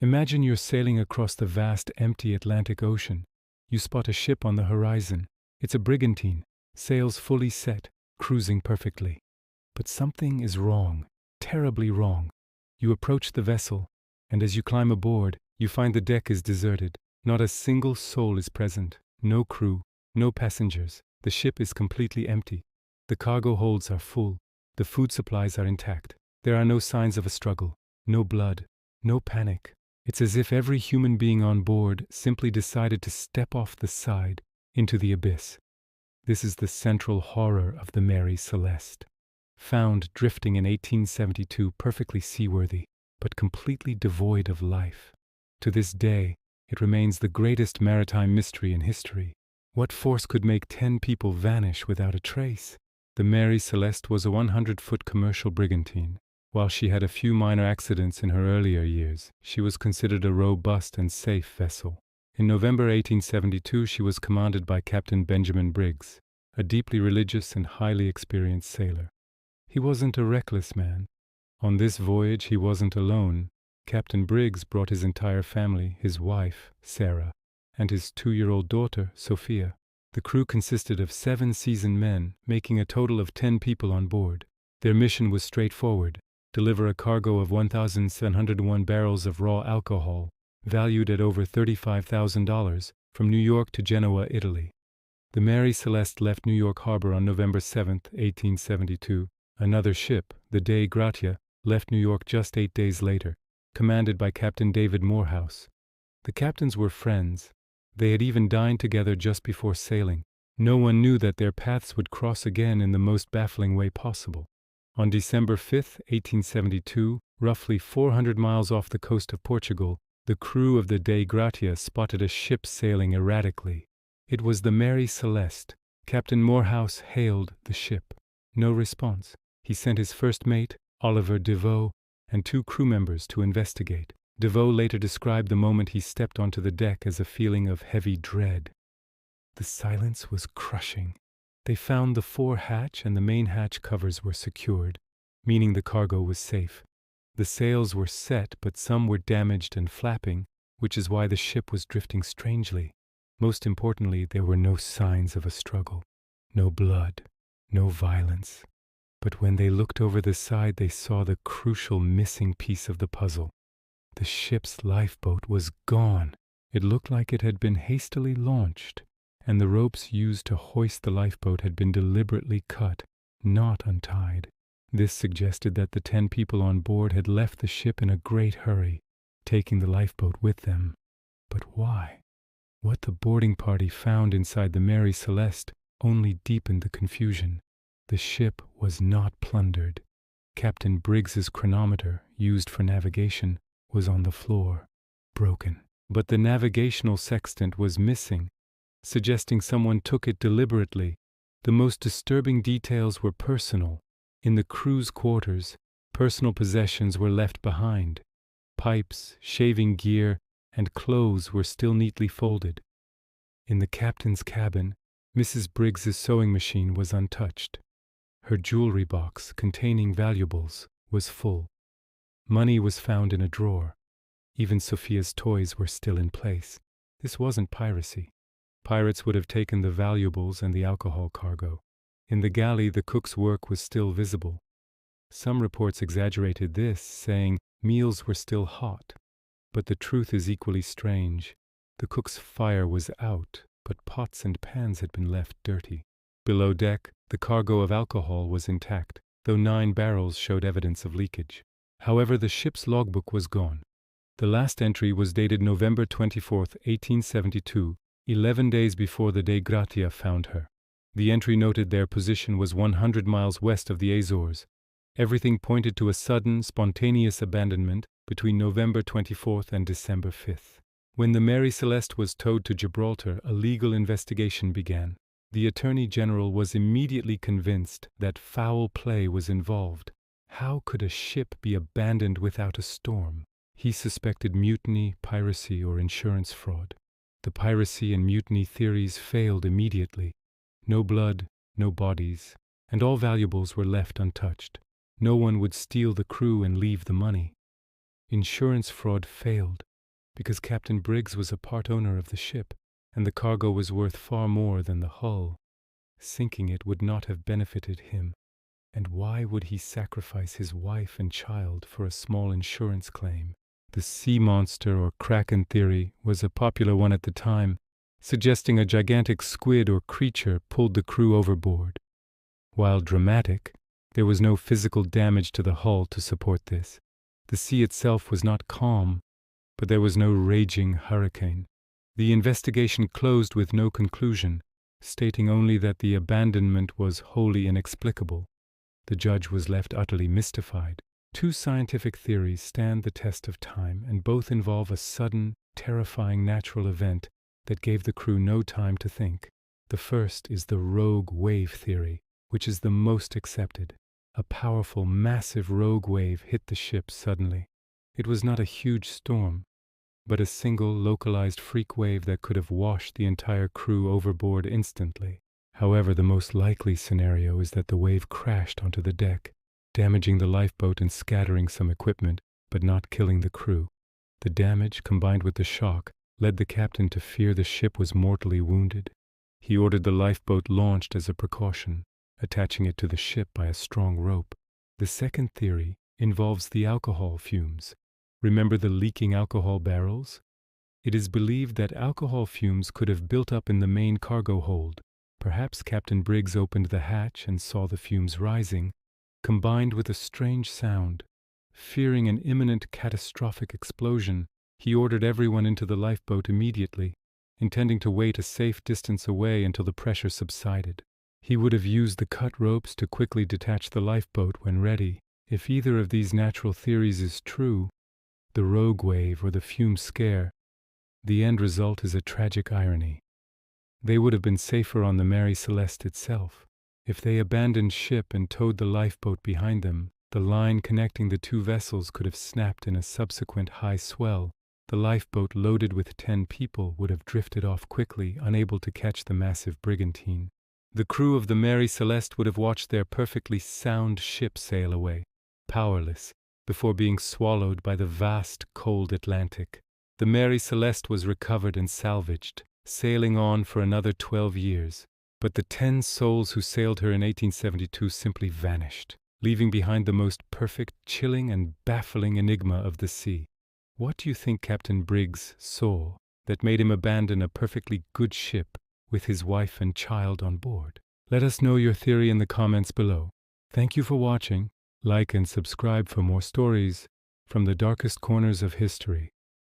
Imagine you're sailing across the vast, empty Atlantic Ocean. You spot a ship on the horizon. It's a brigantine, sails fully set, cruising perfectly. But something is wrong, terribly wrong. You approach the vessel, and as you climb aboard, you find the deck is deserted. Not a single soul is present. No crew, no passengers. The ship is completely empty. The cargo holds are full. The food supplies are intact. There are no signs of a struggle, no blood, no panic. It's as if every human being on board simply decided to step off the side into the abyss. This is the central horror of the Mary Celeste. Found drifting in 1872, perfectly seaworthy, but completely devoid of life. To this day, it remains the greatest maritime mystery in history. What force could make 10 people vanish without a trace? The Mary Celeste was a 100-foot commercial brigantine. While she had a few minor accidents in her earlier years, she was considered a robust and safe vessel. In November 1872, she was commanded by Captain Benjamin Briggs, a deeply religious and highly experienced sailor. He wasn't a reckless man. On this voyage, he wasn't alone. Captain Briggs brought his entire family, his wife, Sarah, and his 2-year-old daughter, Sophia. The crew consisted of 7 seasoned men, making a total of 10 people on board. Their mission was straightforward: deliver a cargo of 1,701 barrels of raw alcohol, valued at over $35,000, from New York to Genoa, Italy. The Mary Celeste left New York Harbor on November 7, 1872. Another ship, the Dei Gratia, left New York just 8 days later, commanded by Captain David Morehouse. The captains were friends. They had even dined together just before sailing. No one knew that their paths would cross again in the most baffling way possible. On December 5, 1872, roughly 400 miles off the coast of Portugal, the crew of the Dei Gratia spotted a ship sailing erratically. It was the Mary Celeste. Captain Morehouse hailed the ship. No response. He sent his first mate, Oliver DeVoe, and 2 crew members to investigate. DeVoe later described the moment he stepped onto the deck as a feeling of heavy dread. The silence was crushing. They found the fore-hatch and the main hatch covers were secured, meaning the cargo was safe. The sails were set, but some were damaged and flapping, which is why the ship was drifting strangely. Most importantly, there were no signs of a struggle. No blood, no violence. But when they looked over the side, they saw the crucial missing piece of the puzzle. The ship's lifeboat was gone. It looked like it had been hastily launched, and the ropes used to hoist the lifeboat had been deliberately cut, not untied. This suggested that the 10 people on board had left the ship in a great hurry, taking the lifeboat with them. But why? What the boarding party found inside the Mary Celeste only deepened the confusion. The ship was not plundered. Captain Briggs's chronometer, used for navigation, was on the floor, broken. But the navigational sextant was missing, suggesting someone took it deliberately. The most disturbing details were personal. In the crew's quarters, personal possessions were left behind. Pipes, shaving gear, and clothes were still neatly folded. In the captain's cabin, Mrs. Briggs's sewing machine was untouched. Her jewelry box, containing valuables, was full. Money was found in a drawer. Even Sophia's toys were still in place. This wasn't piracy. Pirates would have taken the valuables and the alcohol cargo. In the galley, the cook's work was still visible. Some reports exaggerated this, saying meals were still hot. But the truth is equally strange. The cook's fire was out, but pots and pans had been left dirty. Below deck, the cargo of alcohol was intact, though 9 barrels showed evidence of leakage. However, the ship's logbook was gone. The last entry was dated November 24, 1872, 11 days before the Dei Gratia found her. The entry noted their position was 100 miles west of the Azores. Everything pointed to a sudden, spontaneous abandonment between November 24th and December 5th. When the Mary Celeste was towed to Gibraltar, a legal investigation began. The Attorney General was immediately convinced that foul play was involved. How could a ship be abandoned without a storm? He suspected mutiny, piracy, or insurance fraud. The piracy and mutiny theories failed immediately. No blood, no bodies, and all valuables were left untouched. No one would steal the crew and leave the money. Insurance fraud failed. because Captain Briggs was a part owner of the ship, and the cargo was worth far more than the hull. Sinking it would not have benefited him, and why would he sacrifice his wife and child for a small insurance claim? The sea monster or kraken theory was a popular one at the time, suggesting a gigantic squid or creature pulled the crew overboard. While dramatic, there was no physical damage to the hull to support this. The sea itself was not calm, but there was no raging hurricane. The investigation closed with no conclusion, stating only that the abandonment was wholly inexplicable. The judge was left utterly mystified. Two scientific theories stand the test of time, and both involve a sudden, terrifying natural event that gave the crew no time to think. The first is the rogue wave theory, which is the most accepted. A powerful, massive rogue wave hit the ship suddenly. It was not a huge storm, but a single localized freak wave that could have washed the entire crew overboard instantly. However, the most likely scenario is that the wave crashed onto the deck, damaging the lifeboat and scattering some equipment, but not killing the crew. The damage, combined with the shock, led the captain to fear the ship was mortally wounded. He ordered the lifeboat launched as a precaution, attaching it to the ship by a strong rope. The second theory involves the alcohol fumes. Remember the leaking alcohol barrels? It is believed that alcohol fumes could have built up in the main cargo hold. Perhaps Captain Briggs opened the hatch and saw the fumes rising, combined with a strange sound. Fearing an imminent catastrophic explosion, he ordered everyone into the lifeboat immediately, intending to wait a safe distance away until the pressure subsided. He would have used the cut ropes to quickly detach the lifeboat when ready. If either of these natural theories is true, the rogue wave or the fume scare, the end result is a tragic irony. They would have been safer on the Mary Celeste itself. If they abandoned ship and towed the lifeboat behind them, the line connecting the two vessels could have snapped in a subsequent high swell. The lifeboat loaded with 10 people would have drifted off quickly, unable to catch the massive brigantine. The crew of the Mary Celeste would have watched their perfectly sound ship sail away, powerless, before being swallowed by the vast, cold Atlantic. The Mary Celeste was recovered and salvaged, sailing on for another 12 years. But the 10 souls who sailed her in 1872 simply vanished, leaving behind the most perfect, chilling, and baffling enigma of the sea. What do you think Captain Briggs saw that made him abandon a perfectly good ship with his wife and child on board? Let us know your theory in the comments below. Thank you for watching. Like and subscribe for more stories from the darkest corners of history.